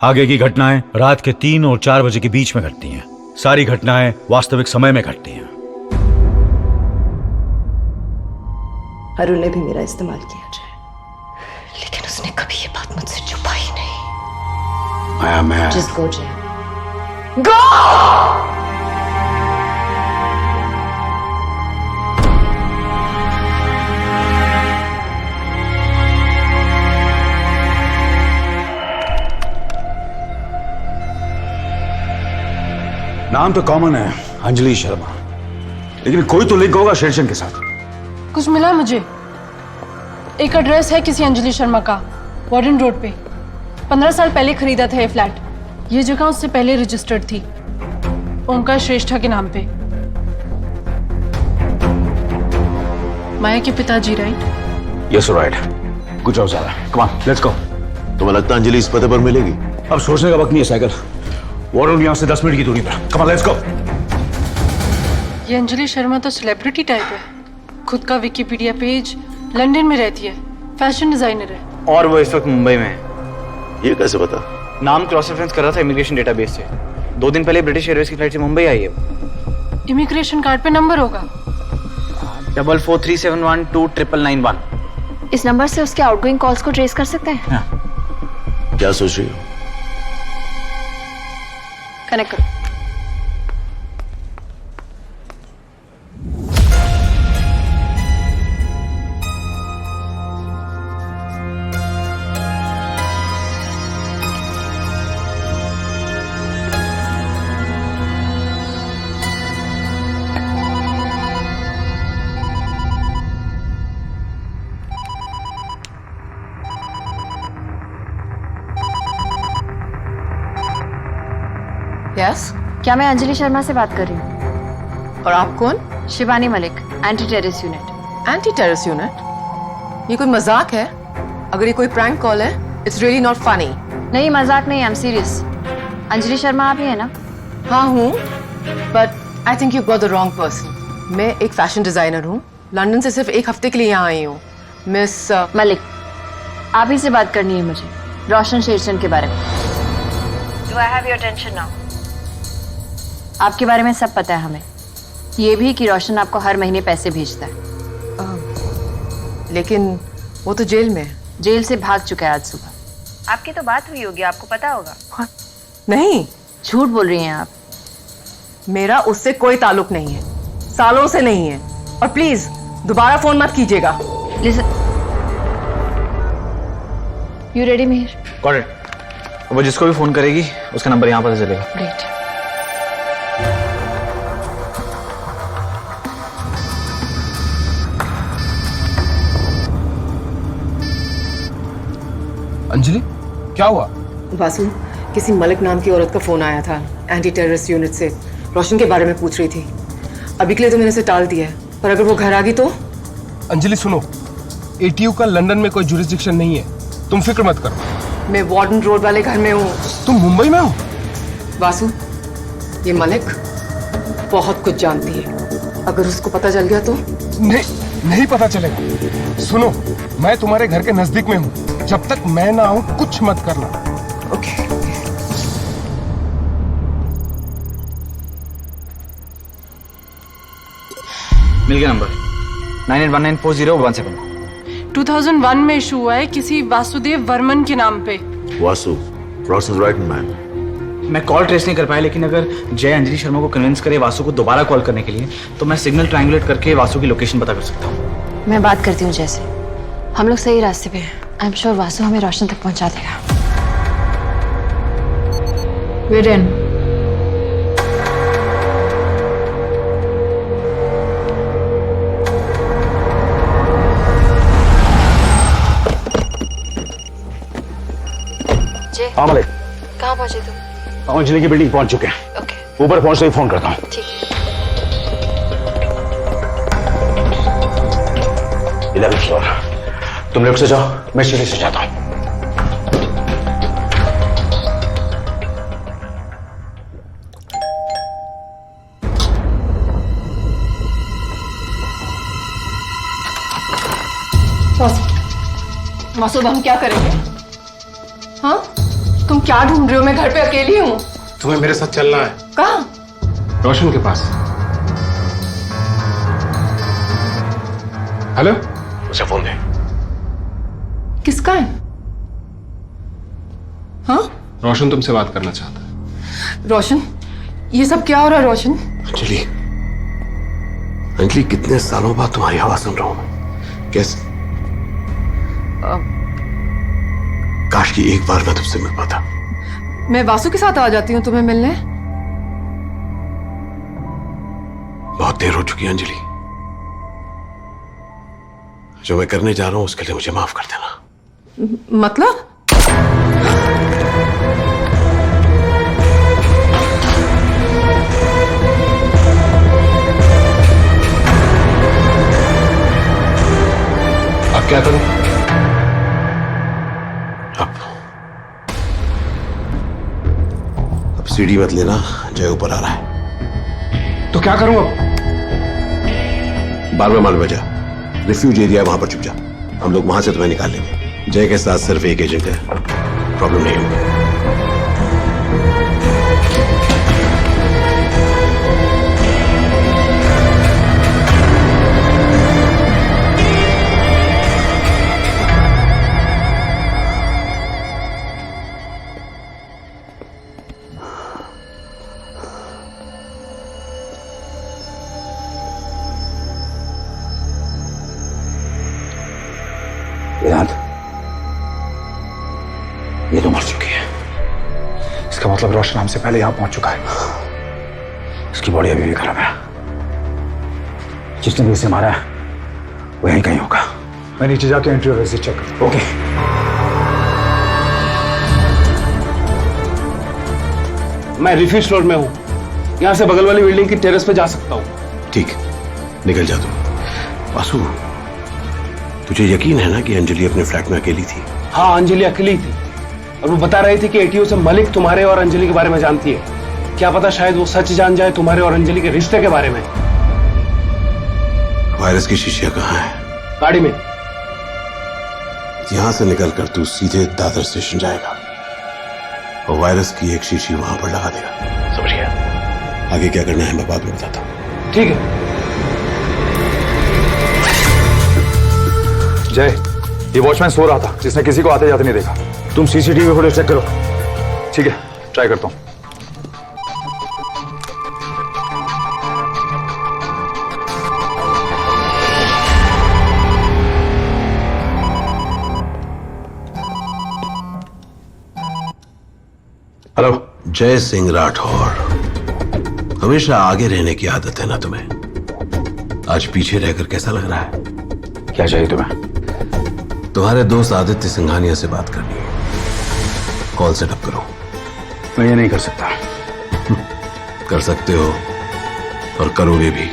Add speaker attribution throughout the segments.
Speaker 1: आगे की घटनाएं रात के 3 और 4 बजे के बीच में घटती हैं। सारी घटनाएं वास्तविक समय में घटती हैं।
Speaker 2: अरुण ने भी मेरा इस्तेमाल किया जाए, लेकिन उसने कभी ये बात मुझसे छुपाई नहीं।
Speaker 1: मैं
Speaker 2: Just go, Jay. Go!
Speaker 1: नाम तो कॉमन है, अंजलि शर्मा, लेकिन कोई तो लिंक होगा शेरचंद के साथ।
Speaker 3: कुछ मिला मुझे। एक एड्रेस है किसी अंजलि शर्मा का, वार्डन रोड पे। 15 साल पहले खरीदा था ये फ्लैट। ये जगह उससे पहले रजिस्टर्ड थी, ओमकार श्रेष्ठा के नाम पे। माया के पिताजी, right?
Speaker 1: Yes right. Good job Sara. Come on, let's go.
Speaker 4: तुम्हें लगता है अंजलि इस पते पर मिलेगी?
Speaker 1: अब सोचने का वक्त नहीं है साइकिल। वार्डन यहां से 10 मिनट की दूरी पर। कम ऑन, लेट्स गो।
Speaker 3: ये अंजलि शर्मा तो सेलिब्रिटी टाइप है। खुद का विकिपीडिया पेज, लंदन में रहती है, फैशन डिजाइनर है।
Speaker 5: और वो इस वक्त मुंबई में है।
Speaker 4: ये कैसे पता?
Speaker 5: नाम क्रॉस रेफरेंस कर रहा था इमिग्रेशन डेटाबेस से। 2 दिन पहले ब्रिटिश एयरवेज की फ्लाइट से मुंबई आई है।
Speaker 3: इमिग्रेशन कार्ड पे नंबर होगा
Speaker 5: 4437129991।
Speaker 6: इस नंबर से उसके आउटगोइंग कॉल्स को ट्रेस कर सकते हैं?
Speaker 4: क्या सोच रही हो?
Speaker 6: कनेक्ट करो।
Speaker 2: Yes?
Speaker 6: क्या मैं अंजलि शर्मा से बात कर रही हूँ?
Speaker 2: और आप कौन?
Speaker 6: Shivani Malik, anti terrorist unit.
Speaker 2: Anti terrorist unit? ये कोई मजाक है? अगर ये कोई प्रैंक कॉल है, इट्स रियली नॉट फनी।
Speaker 6: नहीं, मजाक नहीं, I am serious. Anjali Sharma आप ही है ना?
Speaker 2: हाँ हूँ, but I think you got the wrong person. मैं एक फैशन डिजाइनर हूँ, लंदन से सिर्फ 1 हफ्ते के लिए यहाँ आई हूँ। मिस
Speaker 6: मलिक, आप ही से बात करनी है मुझे, रोशन शेरचंद के बारे में। Do I have your attention now? आपके बारे में सब पता है हमें, ये भी कि रोशन आपको हर महीने पैसे भेजता है।
Speaker 2: लेकिन वो तो जेल में है।
Speaker 6: जेल से भाग चुका है आज सुबह। आपकी तो बात हुई होगी, आपको पता होगा।
Speaker 2: नहीं,
Speaker 6: झूठ बोल रही हैं आप।
Speaker 2: मेरा उससे कोई ताल्लुक नहीं है, सालों से नहीं है। और प्लीज दोबारा फोन मत कीजिएगा।
Speaker 6: Listen, you ready Mihir?
Speaker 5: Got it. वो जिसको भी फोन करेगी उसका नंबर यहाँ पता चलेगा।
Speaker 6: ग्रेट।
Speaker 7: अंजलि, क्या हुआ?
Speaker 2: वासु, किसी मलिक नाम की औरत का फोन आया था एंटी टेररिस्ट यूनिट से। रोशन के बारे में पूछ रही थी। अभी के लिए तो मैंने उसे टाल दिया है, पर अगर वो घर आ गई तो?
Speaker 7: अंजलि सुनो, एटीयू का लंदन में कोई जुरिस्डिक्शन नहीं है, तुम फिक्र मत करो।
Speaker 2: मैं वार्डन रोड वाले घर में हूँ।
Speaker 7: तुम मुंबई में हो?
Speaker 2: वासु, ये मलिक बहुत कुछ जानती है। अगर उसको पता चल गया तो?
Speaker 7: नहीं पता चलेगा। सुनो, मैं तुम्हारे घर के नजदीक में हूँ, जब तक मैं ना आऊं कुछ मत करना।
Speaker 2: ओके।
Speaker 5: मिल गया नंबर 98194017।
Speaker 3: 2001 में इशू हुआ है किसी वासुदेव वर्मन के नाम पे।
Speaker 4: वासु, रोशन's right man।
Speaker 5: मैं कॉल ट्रेस नहीं कर पाया, लेकिन अगर जय अंजलि शर्मा को कन्विंस करे वासु को दोबारा कॉल करने के लिए, तो मैं सिग्नल ट्रायंगुलेट करके वासु की लोकेशन पता कर सकता हूँ।
Speaker 6: मैं बात करती हूँ जैसे। हम लोग सही रास्ते पे हैं। आई एम श्योर वासु हमें रोशन तक पहुंचा देगा। We're in।
Speaker 1: हाँ मलिक,
Speaker 6: कहाँ पहुंचे तुम?
Speaker 1: अंजलि की बिल्डिंग पहुंच चुके हैं।
Speaker 6: ओके,
Speaker 1: ऊपर पहुंचते ही फोन करता हूँ।
Speaker 6: ठीक।
Speaker 1: 11th floor. तुम लिफ्ट से जाओ, मैं सीढ़ी से जाता हूँ।
Speaker 2: वासु, हम क्या करेंगे? हाँ, तुम क्या ढूंढ रहे हो? मैं घर पे अकेली हूँ।
Speaker 7: तुम्हें मेरे साथ चलना है
Speaker 2: कहाँ?
Speaker 7: रोशन के पास। हेलो,
Speaker 4: उसे फोन दे।
Speaker 2: किसका है? हाँ
Speaker 7: रोशन तुमसे बात करना चाहता है।
Speaker 2: रोशन, ये सब क्या हो रहा है रोशन?
Speaker 4: अंजलि, अंजलि कितने सालों बाद तुम्हारी आवाज सुन रहा हूं मैं। कैसे? काश कि एक बार मैं तुमसे मिल पाता।
Speaker 2: मैं वासु के साथ आ जाती हूँ तुम्हें मिलने।
Speaker 4: बहुत देर हो चुकी है अंजलि। जो मैं करने जा रहा हूं उसके लिए मुझे माफ कर देना।
Speaker 2: मतलब?
Speaker 7: अब क्या करूं?
Speaker 4: अब सीढ़ी मत लेना, जय ऊपर आ रहा है।
Speaker 7: तो क्या करूं अब?
Speaker 4: 12वें माले में जा, रिफ्यूज एरिया है, वहां पर छुप जा। हम लोग वहां से तुम्हें निकाल लेंगे। जय के साथ सिर्फ एक एजेंट है, प्रॉब्लम नहीं होगी।
Speaker 1: वेदांत, ये तो मर चुकी है। इसका मतलब रोशन हमसे पहले यहां पहुंच चुका है। इसकी बॉडी अभी भी खराब है। जिसने भी इसे मारा है वो यहीं कहीं होगा। मैं नीचे जाके एंट्री और एग्जिट चेक करता हूं। ओके।
Speaker 7: मैं रिफ्यूज फ्लोर में हूं। यहां से बगल वाली बिल्डिंग की टेरेस पे जा सकता हूं।
Speaker 4: ठीक, निकल जा तुम। वासु, तुझे यकीन है ना कि अंजलि अपने फ्लैट में अकेली थी?
Speaker 7: हाँ, अंजलि अकेली थी और वो बता रही थी कि एटीओ से मलिक तुम्हारे और अंजलि के बारे में जानती है। क्या पता शायद वो सच जान जाए तुम्हारे और अंजलि के रिश्ते के बारे में।
Speaker 4: वायरस की शीशियां कहाँ है?
Speaker 7: गाड़ी में।
Speaker 4: यहां से निकलकर तू सीधे दादर स्टेशन जाएगा और वायरस की एक शीशी वहां पर लगा देगा। समझ गया? आगे क्या करना है मैं बाद में बताता हूं।
Speaker 7: ठीक है।
Speaker 1: जय, ये वॉचमैन सो रहा था जिसने किसी को आते जाते नहीं देखा। तुम सीसीटीवी फुटेज चेक करो। ठीक है, ट्राई करता हूं। हेलो।
Speaker 4: जय सिंह राठौर, हमेशा आगे रहने की आदत है ना तुम्हें? आज पीछे रहकर कैसा लग रहा है?
Speaker 1: क्या चाहिए तुम्हें?
Speaker 4: तुम्हारे दोस्त आदित्य सिंघानिया से बात करनी है। कॉल सेटअप करो।
Speaker 1: मैं ये नहीं कर सकता।
Speaker 4: कर सकते हो और करोगे भी,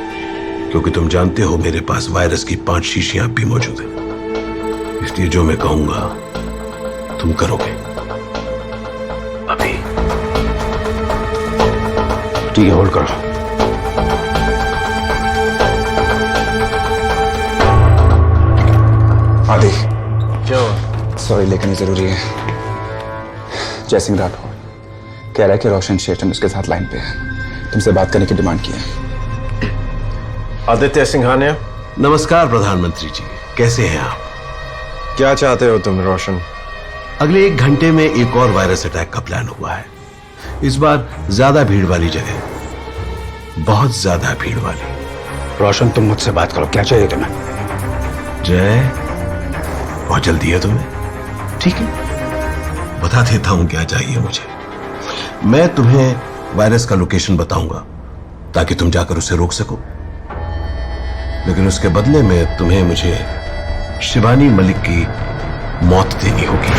Speaker 4: क्योंकि तुम जानते हो मेरे पास वायरस की 5 शीशियां भी मौजूद है। इसलिए जो मैं कहूंगा तुम करोगे। अभी
Speaker 1: ठीक है, होल्ड करो। आदि, सॉरी लेकिन ये जरूरी है। जय सिंह राठौर कह रहा है कि रोशन शेटन उसके साथ लाइन पे है। तुमसे बात करने की डिमांड की है।
Speaker 8: आदित्य सिंघानिया,
Speaker 4: नमस्कार प्रधानमंत्री जी, कैसे हैं आप?
Speaker 8: क्या चाहते हो तुम रोशन?
Speaker 4: अगले 1 घंटे में एक और वायरस अटैक का प्लान हुआ है। इस बार ज्यादा भीड़ वाली जगह, बहुत ज्यादा भीड़ वाली।
Speaker 1: रोशन, तुम मुझसे बात करो। क्या चाहिए तुम्हें?
Speaker 4: जय, बहुत जल्दी है तुम्हें? ठीक है, बता देता हूं क्या चाहिए मुझे। मैं तुम्हें वायरस का लोकेशन बताऊंगा ताकि तुम जाकर उसे रोक सको, लेकिन उसके बदले में तुम्हें मुझे शिवानी मलिक की मौत देनी होगी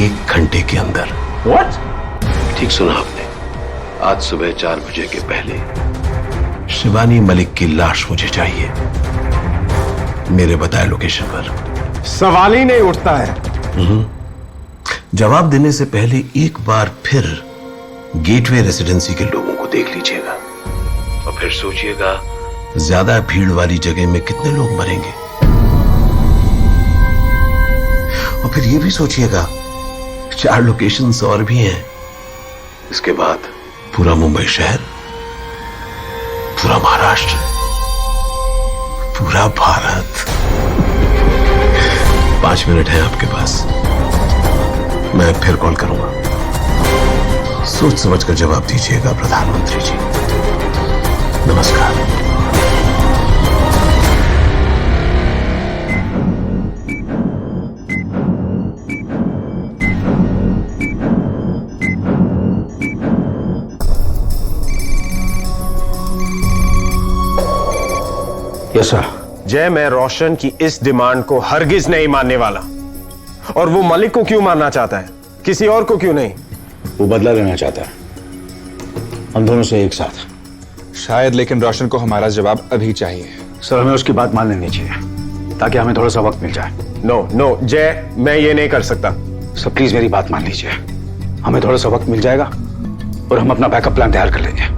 Speaker 4: 1 घंटे के अंदर।
Speaker 7: What?
Speaker 4: ठीक सुना आपने। आज सुबह 4 बजे के पहले शिवानी मलिक की लाश मुझे चाहिए, मेरे बताए लोकेशन पर।
Speaker 7: सवाल ही नहीं उठता है।
Speaker 4: जवाब देने से पहले एक बार फिर गेटवे रेसिडेंसी के लोगों को देख लीजिएगा और फिर सोचिएगा ज्यादा भीड़ वाली जगह में कितने लोग मरेंगे और फिर ये भी सोचिएगा 4 लोकेशंस और भी हैं। इसके बाद पूरा मुंबई शहर, पूरा महाराष्ट्र, पूरा भारत। 5 मिनट है आपके पास, मैं फिर कॉल करूंगा। सोच समझकर जवाब दीजिएगा प्रधानमंत्री जी। नमस्कार।
Speaker 1: Yes sir.
Speaker 8: जय, मैं रोशन की इस डिमांड को हरगिज नहीं मानने वाला। और वो मलिक को क्यों मारना चाहता है, किसी और को क्यों नहीं?
Speaker 1: वो बदला लेना चाहता है, हम दोनों से एक साथ।
Speaker 9: शायद, लेकिन रोशन को हमारा जवाब अभी चाहिए।
Speaker 1: सर, हमें उसकी बात मान लेनी चाहिए ताकि हमें थोड़ा सा वक्त मिल जाए।
Speaker 8: नो नो जय, मैं ये नहीं कर सकता।
Speaker 1: सर प्लीज मेरी बात मान लीजिए, हमें थोड़ा सा वक्त मिल जाएगा और हम अपना बैकअप प्लान तैयार कर लेंगे।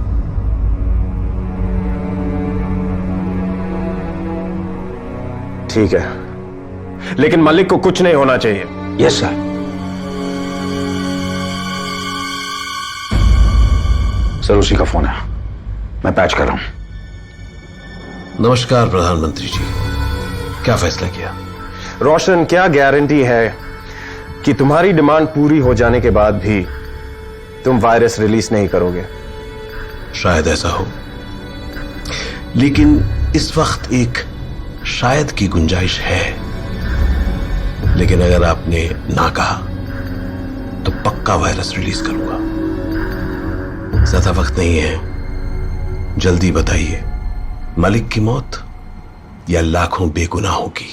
Speaker 8: ठीक है, लेकिन मलिक को कुछ नहीं होना चाहिए।
Speaker 1: Yes sir. सर उसी का फोन है, मैं पैच कर रहा हूं।
Speaker 4: नमस्कार प्रधानमंत्री जी, क्या फैसला किया?
Speaker 8: रोशन, क्या गारंटी है कि तुम्हारी डिमांड पूरी हो जाने के बाद भी तुम वायरस रिलीज नहीं करोगे?
Speaker 4: शायद ऐसा हो, लेकिन इस वक्त एक शायद की गुंजाइश है। लेकिन अगर आपने ना कहा तो पक्का वायरस रिलीज करूंगा। ज्यादा वक्त नहीं है, जल्दी बताइए, मलिक की मौत या लाखों बेगुनाहों की?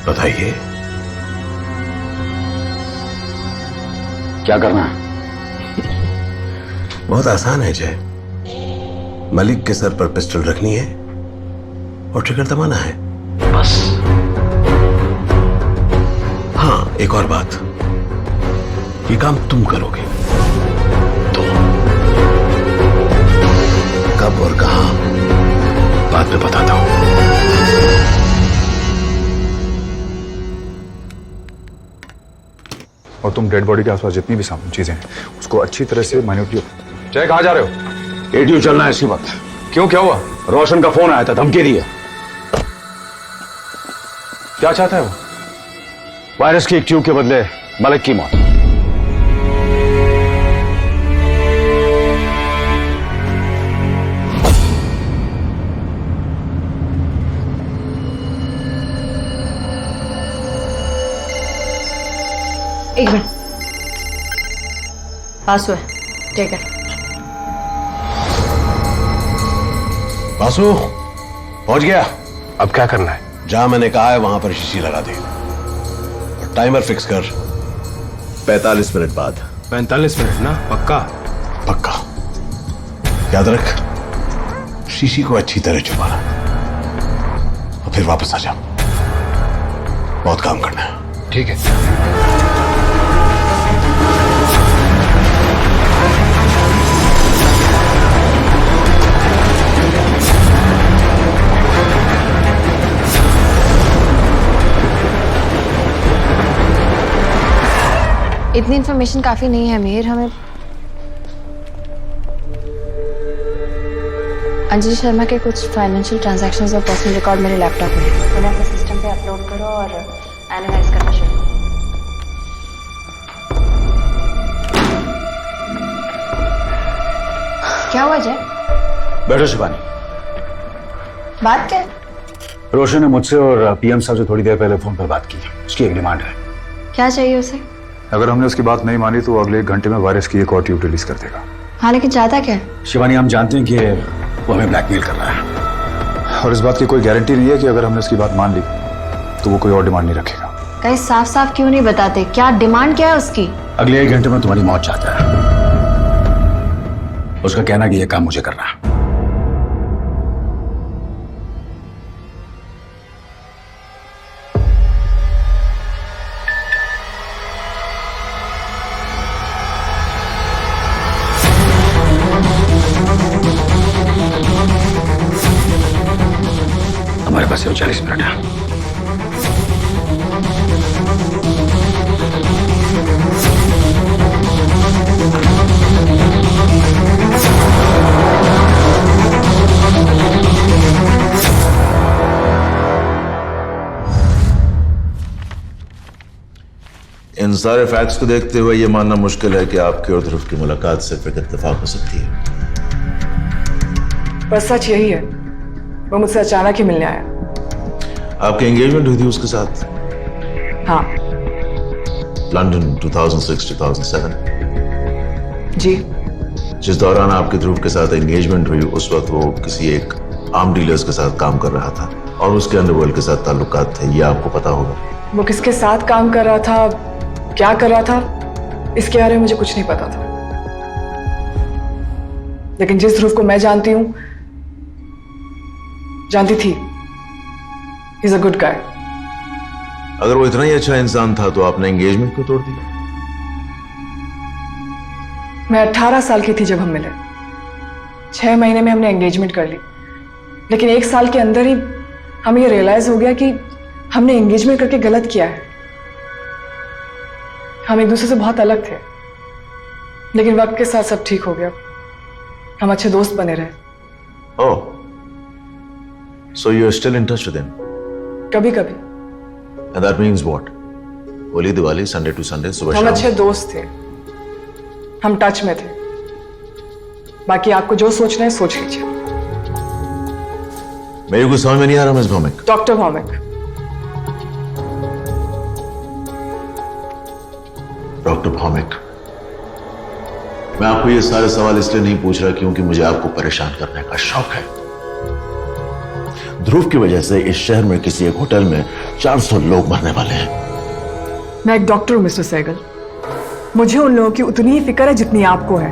Speaker 4: बताइए।
Speaker 1: क्या करना है?
Speaker 4: बहुत आसान है जय, मलिक के सर पर पिस्टल रखनी है और ट्रिगर दबाना है, बस। हाँ, एक और बात, ये काम तुम करोगे। तुम कब और कहां बाद में बताता हूं।
Speaker 9: और तुम डेड बॉडी के आसपास जितनी भी चीजें हैं उसको अच्छी तरह से माइन्यूटली। जय, कहां जा रहे हो?
Speaker 1: एटीयू चलना है इसी वक्त।
Speaker 9: क्यों, क्या हुआ?
Speaker 1: रोशन का फोन आया था, धमकी दी है।
Speaker 9: क्या चाहता है वो?
Speaker 1: वायरस की एक ट्यूब के बदले मलिक की मौत।
Speaker 6: एक मिनट, पास हुआ है, ठीक है।
Speaker 4: बासु, पहुंच गया?
Speaker 8: अब क्या करना है?
Speaker 4: जहां मैंने कहा है वहां पर शीशी लगा दे और टाइमर फिक्स कर 45 मिनट बाद।
Speaker 7: 45 मिनट ना? पक्का?
Speaker 4: पक्का। याद रख, शीशी को अच्छी तरह छुपाना और फिर वापस आ जा। बहुत काम करना है।
Speaker 9: ठीक है।
Speaker 6: इतनी इन्फॉर्मेशन काफी नहीं है मेहर, हमें अंजलि शर्मा के कुछ फाइनेंशियल ट्रांजैक्शंस और पर्सनल रिकॉर्ड मेरे लैपटॉप में है। उन्हें अपने सिस्टम पे अपलोड करो और एनालाइज करना शुरू करो। क्या हुआ जय?
Speaker 1: बैठो शिवानी।
Speaker 6: बात क्या है?
Speaker 1: रोशन ने मुझसे और पीएम साहब से थोड़ी देर पहले फोन पर बात की। उसकी एक डिमांड है।
Speaker 6: क्या चाहिए उसे?
Speaker 9: अगर हमने उसकी बात नहीं मानी तो वो अगले 1 घंटे में वायरस की एक और ट्यूब रिलीज कर देगा।
Speaker 6: हाँ, लेकिन चाहता क्या है?
Speaker 1: शिवानी, हम जानते हैं कि वो हमें ब्लैकमेल कर रहा है
Speaker 9: और इस बात की कोई गारंटी नहीं है कि अगर हमने उसकी बात मान ली तो वो कोई और डिमांड नहीं रखेगा।
Speaker 6: कहीं साफ साफ क्यों नहीं बताते, क्या डिमांड क्या है उसकी?
Speaker 1: अगले 1 घंटे में तुम्हारी मौत चाहता है। उसका कहना कि यह काम मुझे करना है। हमारे पास सिर्फ 40 मिनट है।
Speaker 4: इन सारे फैक्ट्स को देखते हुए यह मानना मुश्किल है कि आपकी और ध्रुव की मुलाकात सिर्फ एक इत्तेफाक हो सकती है।
Speaker 2: पर सच यही है, वो मुझसे अचानक ही मिलने आया।
Speaker 4: आपकी एंगेजमेंट हुई थी उसके साथ?
Speaker 2: हाँ
Speaker 4: लंदन 2006-2007।
Speaker 2: जी।
Speaker 4: जिस दौरान आपके ध्रुव के साथ एंगेजमेंट हुई उस वक्त वो किसी एक आर्म डीलर्स के साथ काम कर रहा था और उसके अंडरवर्ल्ड के साथ ताल्लुकात थे, ये आपको पता होगा।
Speaker 2: वो किसके साथ काम कर रहा था, क्या कर रहा था, इसके बारे में मुझे कुछ नहीं पता था। लेकिन जिस ध्रुव को मैं जानती हूं, जानती थी, इज अ गुड गाय।
Speaker 4: अगर वो इतना ही अच्छा इंसान था तो आपने एंगेजमेंट क्यों तोड़ दिया?
Speaker 2: मैं 18 साल की थी जब हम मिले। 6 महीने में हमने एंगेजमेंट कर ली, लेकिन 1 साल के अंदर ही हमें ये रियलाइज हो गया कि हमने एंगेजमेंट करके गलत किया है। हम एक दूसरे से बहुत अलग थे, लेकिन वक्त के साथ सब ठीक हो गया। हम अच्छे दोस्त बने रहे।
Speaker 4: ओह, so you're still in touch with him?
Speaker 2: कभी कभी।
Speaker 4: And that means what? Holi Diwali Sunday to Sunday सुबह
Speaker 2: हम
Speaker 4: शाम?
Speaker 2: अच्छे दोस्त थे, हम टच में थे। बाकी आपको जो सोचना है सोच लीजिए।
Speaker 4: मेरे को समझ में नहीं आ रहा miss Bhowmick.
Speaker 2: Doctor Bhowmick.
Speaker 4: Doctor Bhowmick, मैं आपको ये सारे सवाल इसलिए नहीं पूछ रहा क्योंकि मुझे आपको परेशान करने का शौक है। ध्रुव की वजह से इस शहर में किसी एक होटल में 400 लोग मरने वाले हैं।
Speaker 2: मैं एक डॉक्टर हूं मिस्टर सहगल। मुझे उन लोगों की उतनी ही फिक्र है जितनी आपको है।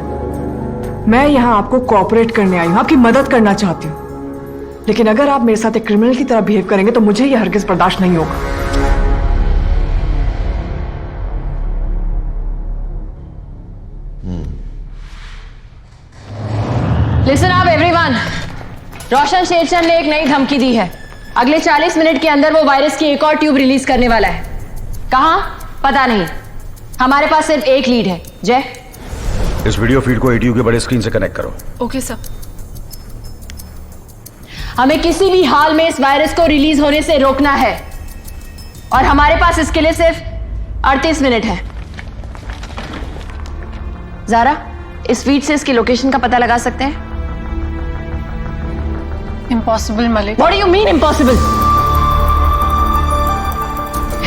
Speaker 2: मैं यहां आपको कोऑपरेट करने आई हूं, आपकी मदद करना चाहती हूं। लेकिन अगर आप मेरे साथ एक क्रिमिनल की तरह बिहेव करेंगे तो मुझे यह हरगिज बर्दाश्त नहीं होगा।
Speaker 6: लिसन अप एवरीवन, रोशन शेरचंद ने एक नई धमकी दी है। अगले 40 मिनट के अंदर वो वायरस की एक और ट्यूब रिलीज करने वाला है। कहां पता नहीं, हमारे पास सिर्फ एक लीड है। जय,
Speaker 1: इस वीडियो फीड को एटीयू के बड़े स्क्रीन से कनेक्ट करो।
Speaker 3: Okay sir.
Speaker 6: हमें किसी भी हाल में इस वायरस को रिलीज होने से रोकना है और हमारे पास इसके लिए सिर्फ 38 मिनट है। जारा, इस फीड से इसकी लोकेशन का पता लगा सकते हैं?
Speaker 3: Impossible Malik.
Speaker 6: What do you mean impossible?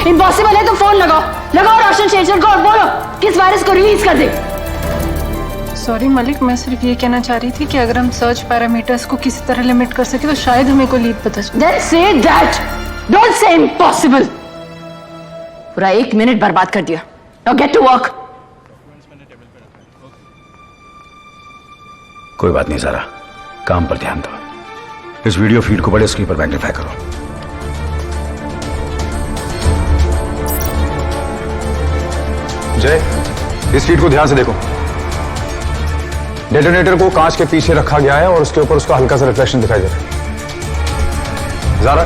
Speaker 6: Impossible है तो फोन लगाओ रोशन शेरचंद को और बोलो कि इस वायरस को रिलीज कर दे।
Speaker 3: सॉरी मलिक, मैं सिर्फ ये कहना चाह रही थी कि अगर हम सर्च पैरामीटर्स को किसी तरह लिमिट कर सके तो शायद हमें कोई लीड पता चले।
Speaker 6: Then say that. Don't say impossible. पूरा 1 मिनट बर्बाद कर दिया। Now get to work.
Speaker 1: कोई बात नहीं सारा, काम पर ध्यान दो। इस वीडियो फीड को बड़े स्क्रीन पर मैग्नीफाई करो। जय, इस फीड को ध्यान से देखो। डेटोनेटर को कांच के पीछे रखा गया है और उसके ऊपर उसका हल्का सा रिफ्लेक्शन दिखाई दे रहा है। Zara,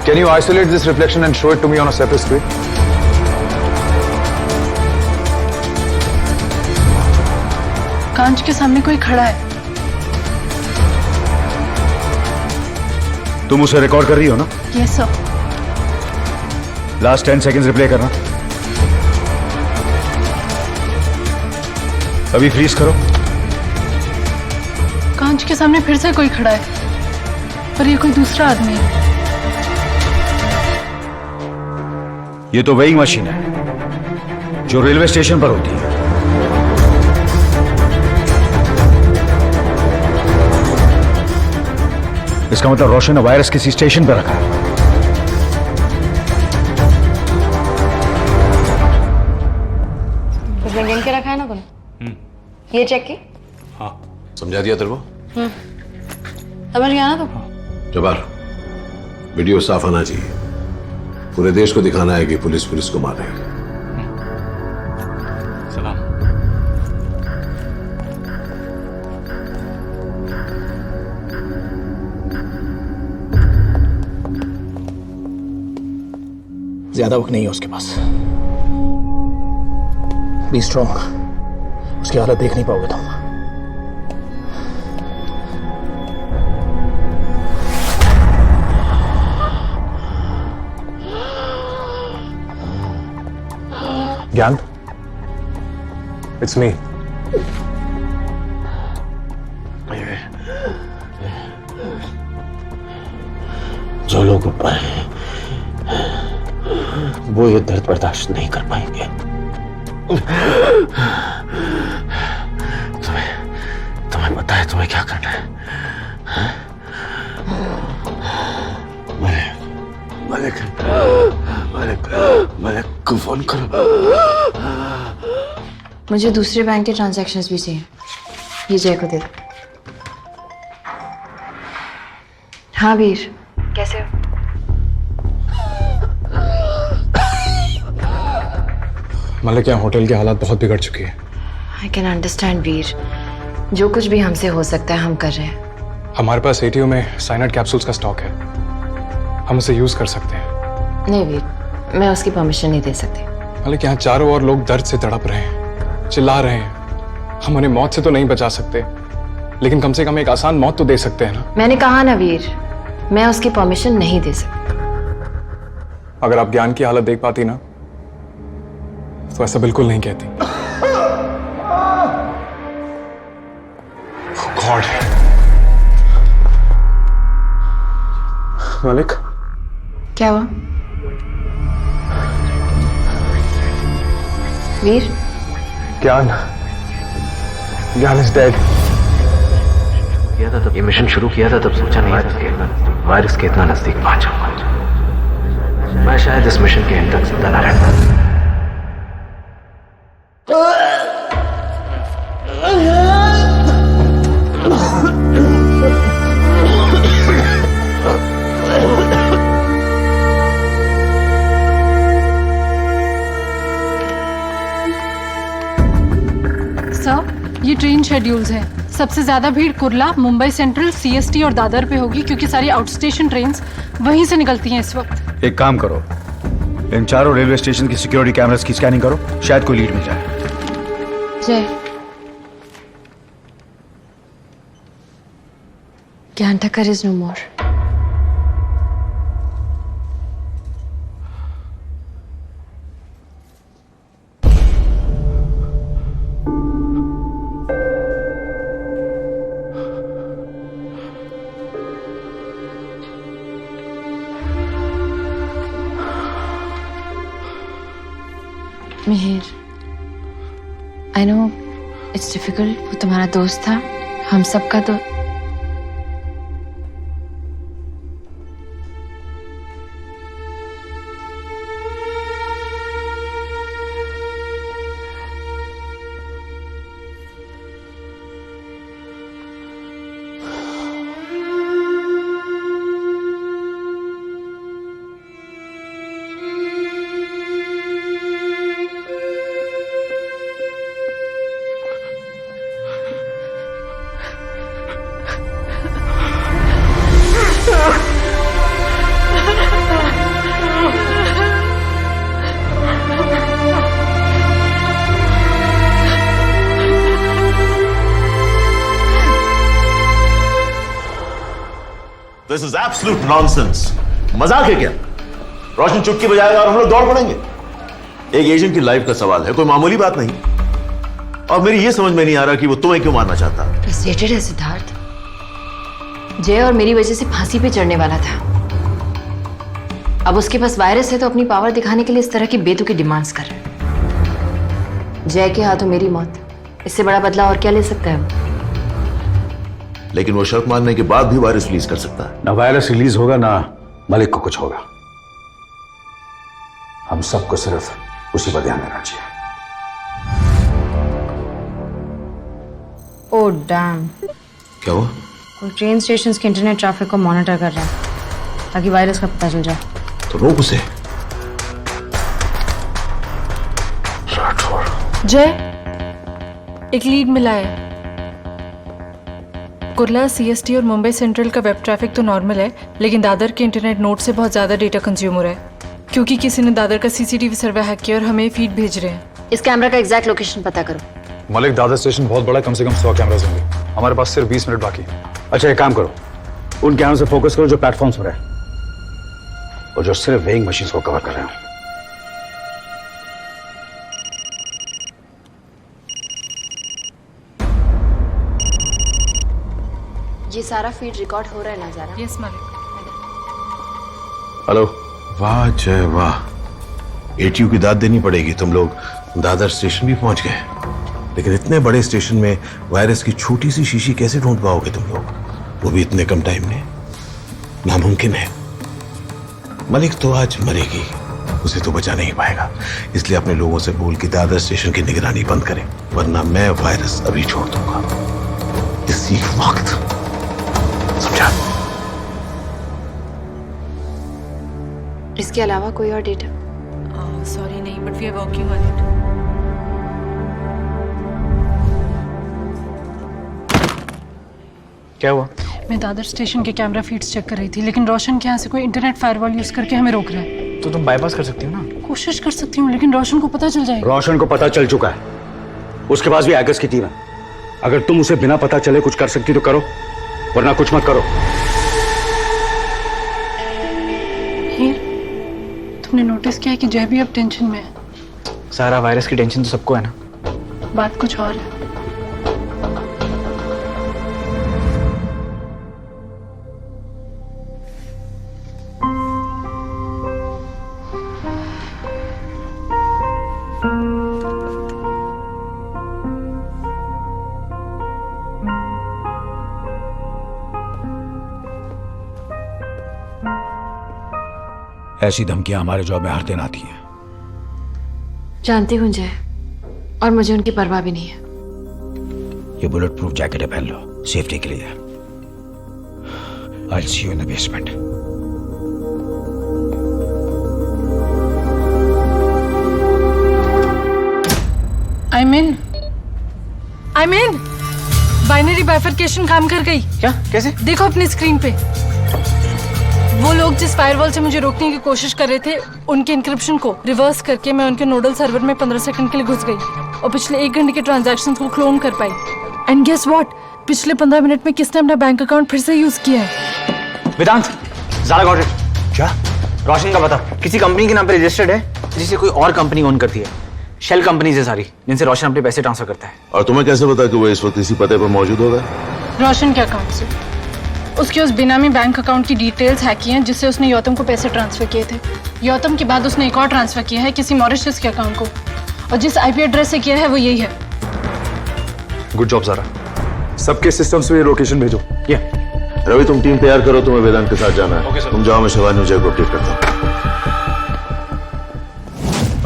Speaker 1: can you isolate this reflection and show it to me on a separate screen?
Speaker 3: कांच के सामने कोई खड़ा है।
Speaker 1: तुम उसे रिकॉर्ड कर रही हो ना?
Speaker 3: Yes sir.
Speaker 1: Last 10 seconds replay करना। अभी फ्रीज करो।
Speaker 3: कांच के सामने फिर से कोई खड़ा है, पर ये कोई दूसरा आदमी है।
Speaker 1: ये तो वेइंग मशीन है जो रेलवे स्टेशन पर होती है। इसका मतलब रोशन ने वायरस किसी स्टेशन पर रखा है।
Speaker 6: उसने गिन के रखा है ना तूने? ये चेक की?
Speaker 4: हाँ, समझा दिया तेरे को?
Speaker 6: समझ गया ना तू?
Speaker 4: जबार, वीडियो साफ आना चाहिए। पूरे देश को दिखाना है कि पुलिस को मार रही है।
Speaker 5: सलाम।
Speaker 10: ज्यादा वक्त नहीं है उसके पास। बी स्ट्रॉन्ग, उसकी हालत देख नहीं पाओगे तुम।
Speaker 8: ज्ञान, इट्स मी।
Speaker 10: जो लोग ऊपर हैं वो ये दर्द बर्दाश्त नहीं कर पाएंगे। तुम्हें पता है तुम्हें क्या करना है? मलिक मलिक मलिक को फोन करो।
Speaker 6: मुझे दूसरे बैंक के ट्रांजैक्शंस भी चाहिए, ये जय को दे दो। हाँ वीर, कैसे हो?
Speaker 8: मलिक, यहाँ होटल की हालात बहुत बिगड़ चुकी है।
Speaker 6: आई कैन अंडरस्टैंड वीर, जो कुछ भी हमसे हो सकता है हम कर रहे हैं।
Speaker 8: हमारे पास एटीओ में साइनाइड कैप्सूल्स का स्टॉक है, हम उसे यूज कर सकते हैं।
Speaker 6: नहीं वीर, मैं उसकी परमिशन नहीं दे सकती।
Speaker 8: मलिक, यहाँ चारों ओर लोग दर्द से तड़प रहे हैं, चिल्ला रहे हैं। हम उन्हें मौत से तो नहीं बचा सकते, लेकिन कम से कम एक आसान मौत तो दे सकते हैं ना।
Speaker 6: मैंने कहा ना वीर, मैं उसकी परमिशन नहीं दे सकती।
Speaker 8: अगर आप ज्ञान की हालत देख पाती ना तो ऐसा बिल्कुल नहीं कहती। गॉड। मलिक,
Speaker 6: क्या हुआ? वीर,
Speaker 8: ज्ञान इज डेड।
Speaker 10: किया था तब ये मिशन शुरू किया था, तब सोचा नहीं था वायरस के इतना नजदीक पहुंच जाऊंगा। मैं शायद इस मिशन के एंड तक जिंदा ना रह पाऊं।
Speaker 3: सर, ये ट्रेन शेड्यूल्स हैं। सबसे ज्यादा भीड़ कुर्ला, मुंबई सेंट्रल, सीएसटी और दादर पे होगी, क्योंकि सारी आउट स्टेशन ट्रेन्स वहीं से निकलती हैं इस वक्त।
Speaker 1: एक काम करो, इन चारों रेलवे स्टेशन की सिक्योरिटी कैमरास की स्कैनिंग करो, शायद कोई लीड मिल जाए।
Speaker 6: Jay, Gyan Thakkar is no more. Mihir, I know it's difficult, वो तुम्हारा दोस्त था, हम सबका तो।
Speaker 4: This is absolute nonsense. मजाक है क्या? रोशन चुटकी बजाएगा और हम लोग दौड़ पड़ेंगे। एक एजेंट की लाइफ का सवाल है, कोई मामूली बात नहीं। और मेरी ये समझ में नहीं आ रहा कि वो तुम्हें क्यों मारना चाहता।
Speaker 6: फ्रस्ट्रेटेड है सिद्धार्थ। जय और मेरी वजह से फांसी पे चढ़ने वाला था। अब उसके पास वायरस है तो अपनी पावर दिखाने के लिए इस तरह की बेतुकी डिमांड्स कर रहा है। जय के हाथों मेरी मौत, इससे बड़ा बदला और क्या ले सकता है वो?
Speaker 4: लेकिन वो शर्त मानने के बाद भी वायरस रिलीज कर सकता है।
Speaker 1: ना वायरस रिलीज होगा ना मलिक को कुछ होगा। हम सबको सिर्फ उसी पर ध्यान देना चाहिए।
Speaker 6: ओह डैम,
Speaker 4: क्या हुआ?
Speaker 6: वो ट्रेन स्टेशन के इंटरनेट ट्रैफिक को मॉनिटर कर रहा है ताकि वायरस का पता चल जाए।
Speaker 4: तो रोक उसे।
Speaker 3: जय, एक लीड मिला है। कुर्ला, सीएसटी और मुंबई सेंट्रल का वेब ट्रैफिक तो नॉर्मल है, लेकिन दादर के इंटरनेट नोड से बहुत ज्यादा डेटा कंज्यूम हो रहा है, क्योंकि किसी ने दादर का सीसीटीवी सर्वे हैक किया और हमें फीड भेज रहे हैं।
Speaker 6: इस कैमरा का एग्जैक्ट लोकेशन पता करो।
Speaker 9: मलिक, दादर स्टेशन बहुत बड़ा है, कम से कम 100 कैमरास होंगे। हमारे पास सिर्फ 20 मिनट बाकी है।
Speaker 1: अच्छा, एक काम करो, उन कैमरों से फोकस करो जो प्लेटफॉर्म्स पर है और जो सिर्फ वेइंग मशीन्स को कवर कर रहे हैं।
Speaker 6: ये सारा फीड रिकॉर्ड हो रहा है ना ज़रा?
Speaker 3: यस मालिक।
Speaker 4: हेलो। वाह जय वाह, एटीयू की दाद देनी पड़ेगी। तुम लोग दादर स्टेशन भी पहुंच गए, लेकिन इतने बड़े स्टेशन में वायरस की छोटी सी शीशी कैसे ढूंढ पाओगे तुम लोग, वो भी इतने कम टाइम में? नामुमकिन है। मलिक तो आज मरेगी, उसे तो बचा नहीं पाएगा। इसलिए अपने लोगों से बोल के दादर स्टेशन की निगरानी बंद करें, वरना मैं वायरस अभी छोड़ दूंगा, इसी वक्त। समझा?
Speaker 6: इसके अलावा कोई और डेटा?
Speaker 3: सॉरी नहीं, but we are working on it.
Speaker 5: क्या हुआ?
Speaker 3: मैं दादर स्टेशन के कैमरा फीड्स चेक कर रही थी, लेकिन रोशन के यहाँ से कोई इंटरनेट फायरवॉल यूज करके हमें रोक रहा है।
Speaker 5: तो तुम बाईपास कर सकती हो ना?
Speaker 3: कोशिश कर सकती हूँ, लेकिन रोशन को पता चल जाएगा।
Speaker 1: रोशन को पता चल चुका है, उसके पास भी हैकर्स की टीम है। अगर तुम उसे बिना पता चले कुछ कर सकती तो करो, वरना कुछ मत करो।
Speaker 3: हीर, तुमने नोटिस किया है कि जय भी अब टेंशन में है?
Speaker 5: सारा वायरस की टेंशन तो सबको है ना।
Speaker 3: बात कुछ और है।
Speaker 1: ऐसी धमकियां हमारे जॉब में हर दिन आती हैं।
Speaker 6: जानती हूँ जय, और मुझे उनकी परवाह भी नहीं है।
Speaker 1: ये बुलेट प्रूफ जैकेट पहन लो, सेफ्टी के लिए। I'll see you in the basement.
Speaker 3: I'm in. Binary bifurcation काम कर गई।
Speaker 5: क्या? कैसे?
Speaker 3: देखो अपनी स्क्रीन पे। वो लोग जिस फायरवॉल से मुझे रोकने की कोशिश कर रहे थे, उनके इंक्रिप्शन को रिवर्स करके मैं उनके नोडल सर्वर में 15 सेकंड के लिए घुस गई और पिछले 1 घंटे के ट्रांजैक्शंस को क्लोन कर पाई। And guess what? पिछले 15 मिनट में किसने अपना बैंक अकाउंट फिर से यूज किया है?
Speaker 5: वेदांत, ज़ारा गॉट इट।
Speaker 1: क्या?
Speaker 5: रोशन का पता किसी कंपनी के नाम पे रजिस्टर्ड है, जिसे कोई और कंपनी ओन करती है। शेल कंपनीज है सारी, जिनसे रोशन अपने पैसे ट्रांसफर करता है।
Speaker 4: और तुम्हें कैसे पता कि वो इस वक्त इसी पते पर मौजूद होगा?
Speaker 3: रोशन के अकाउंट से। उसके उस बेनामी बैंक अकाउंट की डिटेल्स हैक की हैं, जिससे उसने यौतम को पैसे ट्रांसफर किए थे। यौतम के बाद उसने एक और ट्रांसफर किया है किसी मॉरिशस के अकाउंट को, और जिस आईपी एड्रेस से किया है वो यही है।
Speaker 9: गुड जॉब ज़ारा, सबके सिस्टम्स में ये लोकेशन भेजो।
Speaker 5: ये
Speaker 4: रवि, तुम टीम तैयार करो, तुम्हें वेदांत के साथ जाना है। तुम जाओ, मैं शिवानी विजय को अपडेट करता हूँ।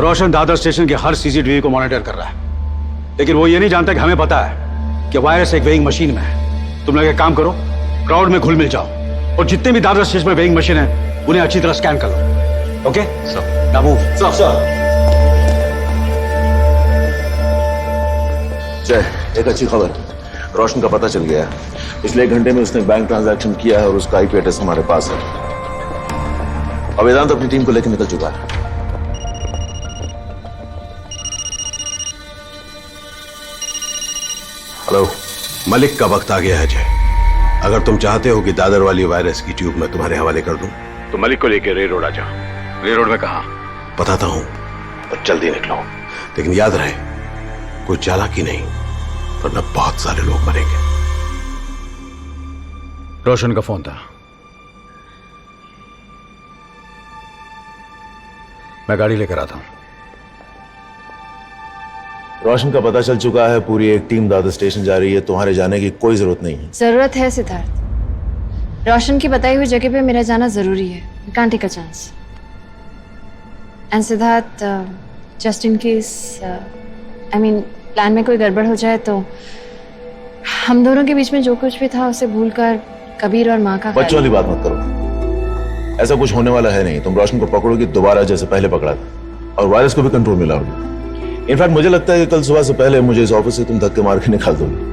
Speaker 1: रोशन दादर स्टेशन के हर सीसीटीवी को मॉनिटर कर रहा है, लेकिन वो ये नहीं जानता कि हमें पता है कि वायरस एक वेइंग मशीन में है। तुम लोग एक काम करो, क्राउड में घुल मिल जाओ और जितने भी दादर स्टेशन में वेइंग मशीन है उन्हें अच्छी तरह स्कैन कर लो। Okay sir? नामू सर।
Speaker 4: जय, एक अच्छी खबर, रोशन का पता चल गया है। पिछले 1 घंटे में उसने बैंक ट्रांजैक्शन किया है और उसका आईपी एड्रेस हमारे पास है। और वेदांत अपनी टीम को लेकर निकल चुका है। हेलो, मलिक का वक्त आ गया है जय। अगर तुम चाहते हो कि दादर वाली वायरस की ट्यूब मैं तुम्हारे हवाले कर दूं, तो मलिक को लेकर रे रोड आ जाओ। रे रोड में कहां? बताता हूं, पर जल्दी निकलो। लेकिन याद रहे, कोई चालाकी नहीं, वरना बहुत सारे लोग मरेंगे।
Speaker 1: रोशन का फोन था, मैं गाड़ी लेकर आता हूं।
Speaker 4: रोशन का पता चल चुका है, पूरी एक टीम दादर स्टेशन जा रही है। तुम्हारे जाने की कोई जरूरत नहीं है।
Speaker 6: जरूरत है सिद्धार्थ, रोशन की बताई हुई जगह पे मेरा जाना जरूरी है। Can't take a chance. And Siddharth, just in case, I mean plan में कोई गड़बड़ हो जाए तो हम दोनों के बीच में जो कुछ भी था उसे भूलकर कबीर और माँ का
Speaker 4: बच्चों वाली बात मत करो, ऐसा कुछ होने वाला है नहीं। तुम रोशन को पकड़ोगी दोबारा जैसे पहले पकड़ा था, और वायरस को भी कंट्रोल में लाओगी। इनफैक्ट मुझे लगता है कि कल सुबह से पहले मुझे इस ऑफिस से तुम धक्के मार के निकाल दोगे।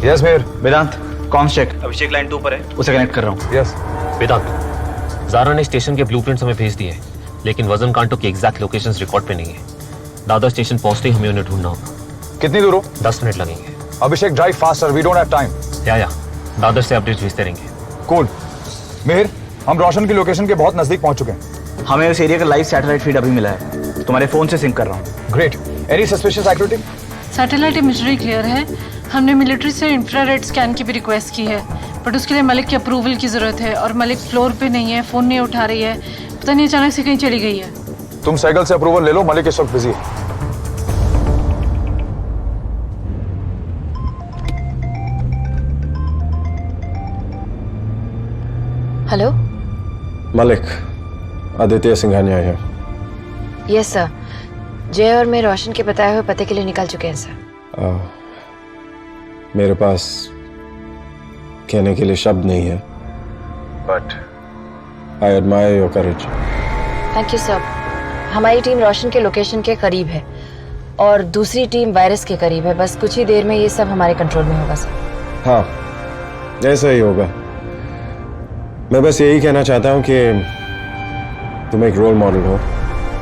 Speaker 9: Yes mayor.
Speaker 5: Vedant, comms check. Abhishek line 2 पर है, उसे कनेक्ट कर रहा हूँ।
Speaker 9: यस।
Speaker 10: वेदांत, ज़ारा ने स्टेशन के ब्लूप्रिंट्स हमें भेज दिए। लेकिन वजन कांटो की एग्जैक्ट लोकेशंस रिकॉर्ड पे नहीं है। दादर स्टेशन पहुंचते ही हमें उन्हें ढूंढना होगा।
Speaker 9: कितनी दूर हो?
Speaker 10: 10 मिनट लगेंगे।
Speaker 9: Abhishek, drive faster, we don't have time.
Speaker 10: या दादर से अपडेट्स भेजते रहेंगे।
Speaker 9: कूल। मिहिर, हम रोशन की लोकेशन के बहुत नजदीक पहुंच चुके हैं।
Speaker 5: हमें उस एरिया का लाइव सैटेलाइट फीड अभी मिला है, तुम्हारे फोन से सिंक कर रहा हूँ।
Speaker 9: Great. Any suspicious activity?
Speaker 3: Satellite imagery clear है। हमने मिलिट्री से इंफ्रारेड स्कैन की भी रिक्वेस्ट की है, बट उसके लिए मलिक की अप्रूवल की जरूरत है और मलिक फ्लोर पे नहीं है, फोन नहीं उठा रही है, पता नहीं अचानक से कहीं चली गई है।
Speaker 9: तुम सहगल से अप्रूवल ले लो, मलिक इस वक्त बिजी है।
Speaker 6: हेलो।
Speaker 11: मलिक, आदित्य सिंघानिया है।
Speaker 6: यस सर, जय और मैं रोशन के बताए हुए पते के लिए निकल चुके हैं सर।
Speaker 11: मेरे पास कहने के लिए शब्द नहीं है, but I admire your courage.
Speaker 6: Thank you sir. हमारी टीम रोशन के लोकेशन के करीब है और दूसरी टीम वायरस के करीब है। बस कुछ ही देर में ये सब हमारे कंट्रोल में होगा सर।
Speaker 11: हाँ, ऐसा ही होगा। मैं बस यही कहना चाहता हूँ कि तुम एक रोल मॉडल हो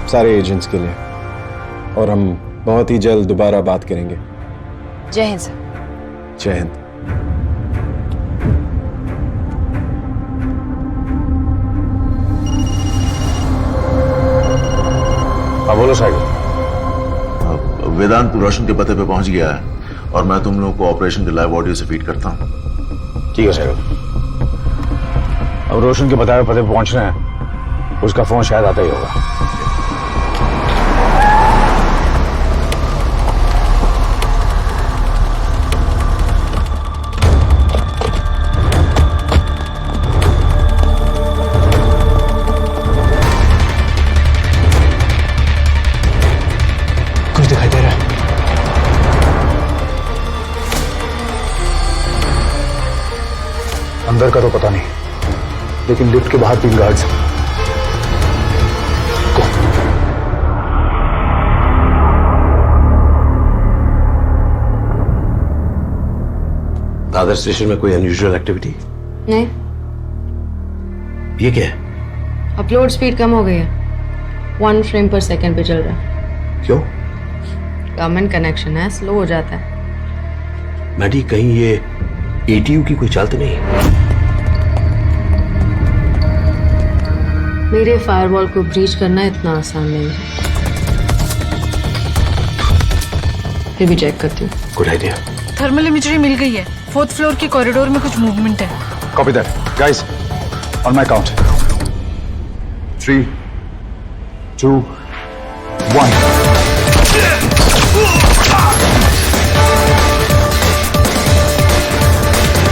Speaker 11: सारे एजेंट्स के लिए, और हम बहुत ही जल्द दोबारा बात करेंगे।
Speaker 6: जय हिंद सर।
Speaker 11: जय हिंद।
Speaker 1: हाँ बोलो साहिब।
Speaker 4: वेदांत रोशन के पते पे पहुंच गया है और मैं तुम लोगों को ऑपरेशन के लाइव ऑडियो से फीड करता हूं।
Speaker 1: ठीक है साहिब। अब रोशन के बताए हुए पते पे पहुंच रहे हैं, उसका फोन शायद आता ही होगा। कुछ दिखाई दे रहा है? अंदर का तो पता नहीं, लेकिन लिफ्ट के बाहर 3 गार्ड्स हैं।
Speaker 4: दादर स्टेशन में कोई अनयूजुअल एक्टिविटी?
Speaker 6: नहीं।
Speaker 4: ये क्या है?
Speaker 6: अपलोड स्पीड कम हो गई है, 1 फ्रेम पर सेकंड पे चल रहा है।
Speaker 4: क्यों?
Speaker 6: गवर्नमेंट कनेक्शन है, स्लो हो जाता है।
Speaker 4: मैडी, कहीं ये एटीयू की कोई चाल तो नहीं?
Speaker 6: मेरे फायरवॉल को ब्रीच करना इतना आसान नहीं है। फिर भी चेक करती हूँ।
Speaker 4: Good idea.
Speaker 3: थर्मल इमेजरी मिल गई है। 4th फ्लोर के कॉरिडोर में कुछ मूवमेंट है।
Speaker 9: Copy that guys, on my count 3, 2, 1।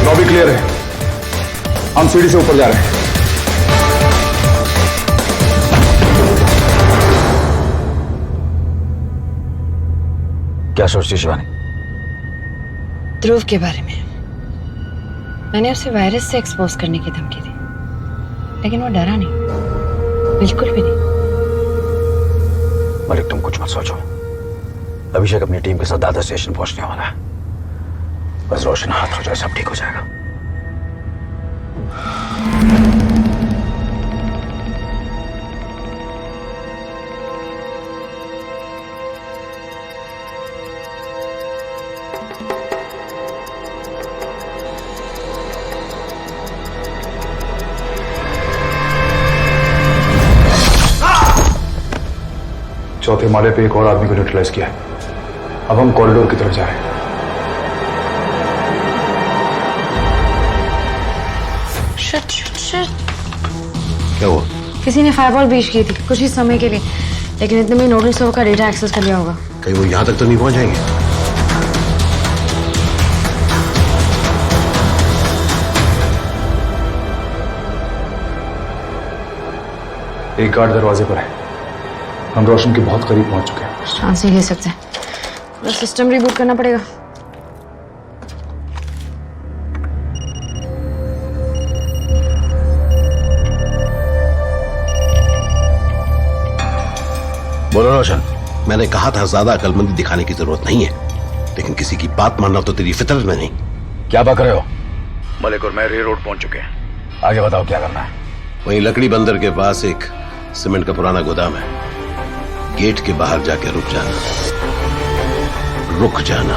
Speaker 9: Lobby clear है, हम सीढ़ी से ऊपर जा रहे हैं। क्या सोचती शिवानी?
Speaker 6: ध्रुव के बारे में। मैंने उसे वायरस से एक्सपोज करने की धमकी दी, लेकिन वो डरा नहीं, बिल्कुल भी नहीं।
Speaker 1: मलिक, तुम कुछ मत सोचो। अभिषेक अपनी टीम के साथ दादर स्टेशन पहुंचने वाला है। बस रोशन हाथ हो जाए, सब ठीक हो जाएगा। चौथे माले पे एक और आदमी को न्यूट्रलाइज किया है। अब हम कॉरिडोर की तरफ जा रहे हैं।
Speaker 6: Shit shit shit.
Speaker 4: क्या हुआ?
Speaker 6: किसी ने फायरवॉल ब्रीच की थी कुछ ही समय के लिए, लेकिन इतने में नोडल सर्वर का डेटा एक्सेस कर लिया होगा।
Speaker 4: कहीं वो यहां तक तो नहीं पहुंच जाएंगे?
Speaker 1: एक गार्ड दरवाजे पर है। हम रोशन के बहुत करीब पहुंच चुके हैं।
Speaker 6: चांस ही ले सकते हैं। पूरा सिस्टम रिबूट करना पड़ेगा।
Speaker 4: बोलो रोशन, मैंने कहा था ज्यादा अकलमंदी दिखाने की जरूरत नहीं है, लेकिन किसी की बात मानना तो तेरी फितरत में नहीं।
Speaker 1: क्या बात रहे हो? मलिक और मैं रे रोड पहुंच चुके हैं। आगे बताओ क्या करना है?
Speaker 4: वहीं लकड़ी बंदर के पास एक सीमेंट का पुराना गोदाम है, गेट के बाहर जाके रुक जाना, रुक जाना।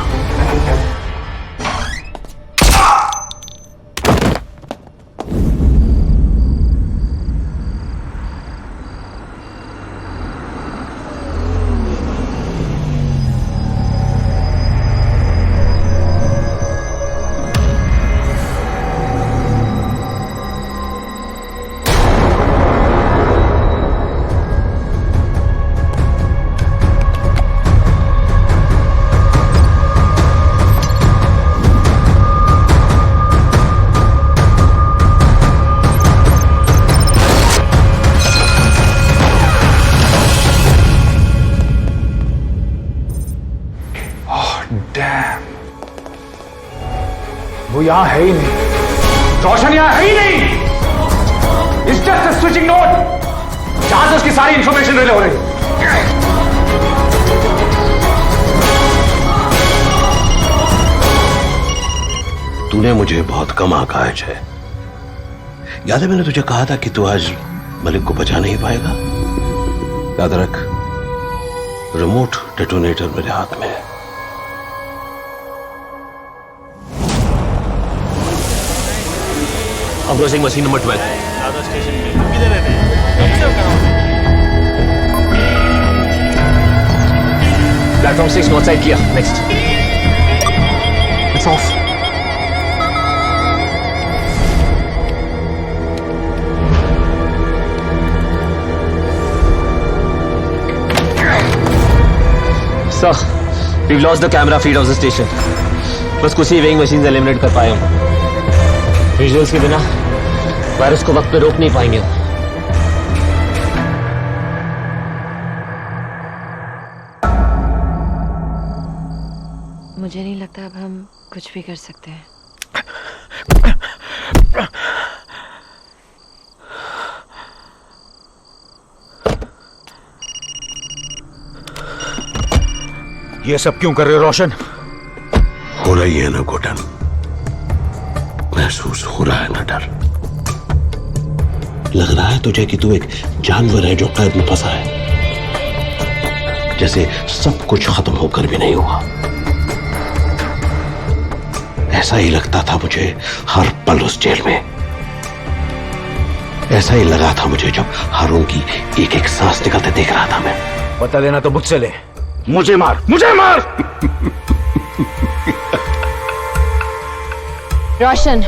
Speaker 1: वो यहां है ही नहीं, रोशन यहां है ही नहीं। It's just a switching note जहां से उसकी सारी इंफॉर्मेशन रिले हो रही है।
Speaker 4: तूने मुझे बहुत कम आंका है जय। याद है मैंने तुझे कहा था कि तू आज मलिक को बचा नहीं पाएगा। याद रख, रिमोट डेटोनेटर मेरे हाथ में है।
Speaker 10: Approaching machine number 12। Platform 6 north side किया। Next.
Speaker 8: It's off.
Speaker 10: Sir, we've lost the camera feed of the station. बस कुछ ही वेइंग मशीन एलिमिनेट कर पाए हम। विजुअल्स के बिना वायरस को वक्त पे रोक नहीं पाएंगे।
Speaker 6: मुझे नहीं लगता अब हम कुछ भी कर सकते हैं।
Speaker 1: ये सब क्यों कर रहे हो रोशन?
Speaker 4: हो रही है ना घुटन, महसूस हो रहा है ना डर। लग रहा है तुझे कि तू एक जानवर है जो कैद में फंसा है, जैसे सब कुछ खत्म होकर भी नहीं हुआ। ऐसा ही लगता था मुझे हर पल उस जेल में। ऐसा ही लगा था मुझे जब हारून की एक एक सांस निकलते देख रहा था मैं।
Speaker 1: बता देना तो मुझसे ले, मुझे मार, मुझे मार।
Speaker 6: रोशन,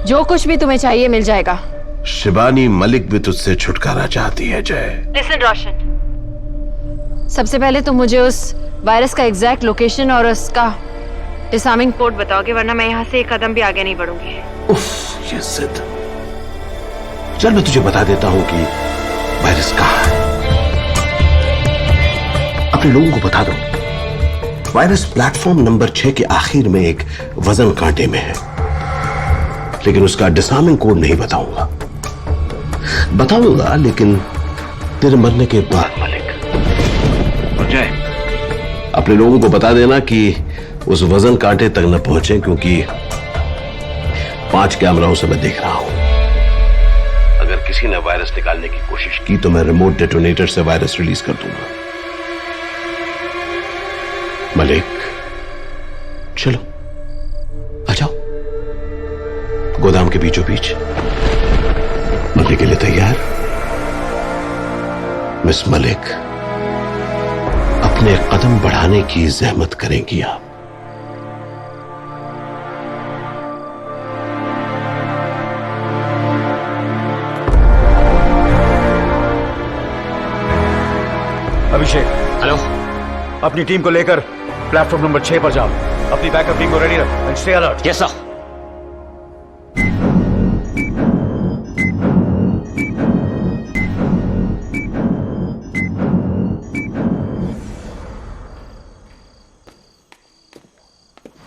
Speaker 6: जो कुछ भी तुम्हें चाहिए मिल जाएगा।
Speaker 4: शिबानी मलिक भी तुझसे छुटकारा चाहती है जय।
Speaker 6: लिसन रोशन, सबसे पहले तुम मुझे उस वायरस का एग्जैक्ट लोकेशन और उसका डिसआर्मिंग कोड बताओगे, वरना मैं यहाँ से एक कदम भी आगे नहीं बढ़ूंगी।
Speaker 4: उफ, ये जिद। चल मैं तुझे बता देता हूं कि वायरस कहाँ है। अपने लोगों को बता दो, वायरस प्लेटफॉर्म नंबर 6 के आखिर में एक वजन कांटे में है, लेकिन उसका डिसआर्मिंग कोड नहीं बताऊंगा। बताऊंगा लेकिन तेरे मरने के बाद मलिक। और जय, अपने लोगों को बता देना कि उस वजन कांटे तक न पहुंचे, क्योंकि 5 कैमराओं से मैं देख रहा हूं। अगर किसी ने वायरस निकालने की कोशिश की तो मैं रिमोट डेटोनेटर से वायरस रिलीज कर दूंगा। मलिक, चलो आ जाओ, गोदाम के बीचों बीच। मरने के लिए तैयार? मिस मलिक, अपने कदम बढ़ाने की जहमत करेंगी आप?
Speaker 1: अभिषेक,
Speaker 10: हेलो।
Speaker 1: अपनी टीम को लेकर प्लेटफॉर्म नंबर 6 पर जाओ। अपनी बैकअप टीम को रेडी रख and stay alert.
Speaker 10: Yes sir.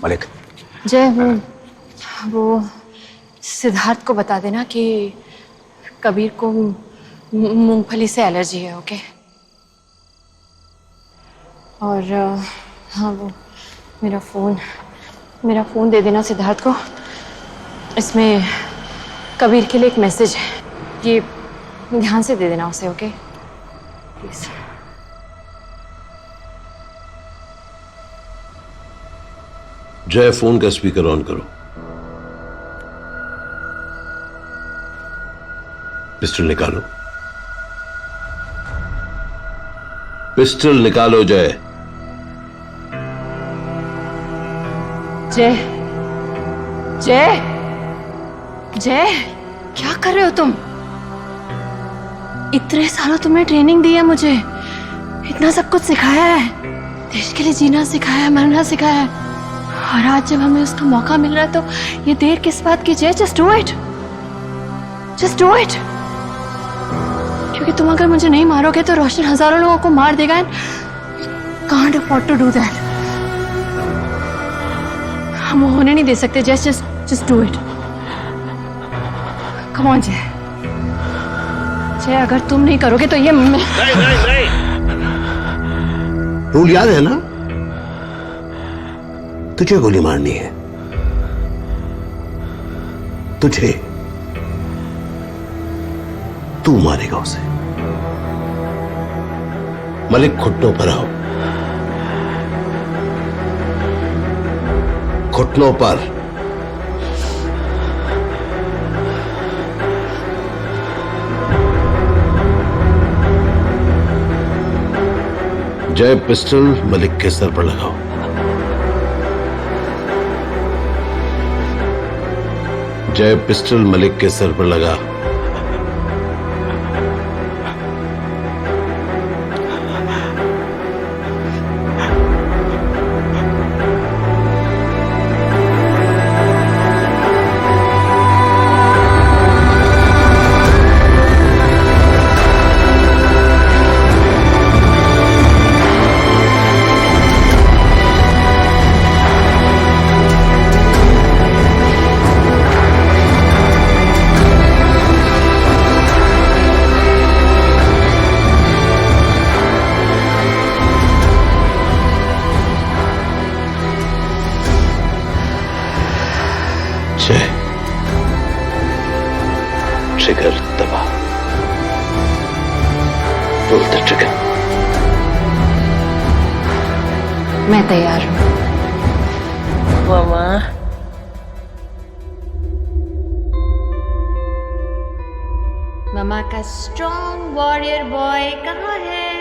Speaker 1: Malik,
Speaker 6: जय, वो सिद्धार्थ को बता देना कि कबीर को मूंगफली से एलर्जी है। ओके? और हाँ, वो मेरा फ़ोन दे देना सिद्धार्थ को। इसमें कबीर के लिए एक मैसेज है। ध्यान से दे देना उसे, ओके प्लीज।
Speaker 4: जय, फोन का स्पीकर ऑन करो। पिस्टल निकालो, पिस्टल निकालो जय।
Speaker 6: जय जय जय, क्या कर रहे हो तुम? इतने सालों तुमने ट्रेनिंग दी है मुझे, इतना सब कुछ सिखाया है, देश के लिए जीना सिखाया है, मरना सिखाया है, और आज जब हमें उसका मौका मिल रहा है तो ये देर किस बात की? जय, just do it, just do it. क्योंकि तुम अगर मुझे नहीं मारोगे तो रोशन हजारों लोगों को मार देगा, and can't afford to do that. हम वो होने नहीं दे सकते। Just do it, come on Jay. Jay, अगर तुम नहीं करोगे तो ये
Speaker 4: नहीं। रूल याद है ना? तुझे गोली मारनी है, तुझे, तू मारेगा उसे। मलिक, घुटनों पर आओ, घुटनों पर। जय, पिस्टल मलिक के सर पर लगाओ। जय, पिस्टल मलिक के सर पर लगा। ट्रिगर दबा, पुल द ट्रिगर।
Speaker 6: मैं तैयार हूं मामा। मामा का स्ट्रॉन्ग वॉरियर बॉय कहाँ है?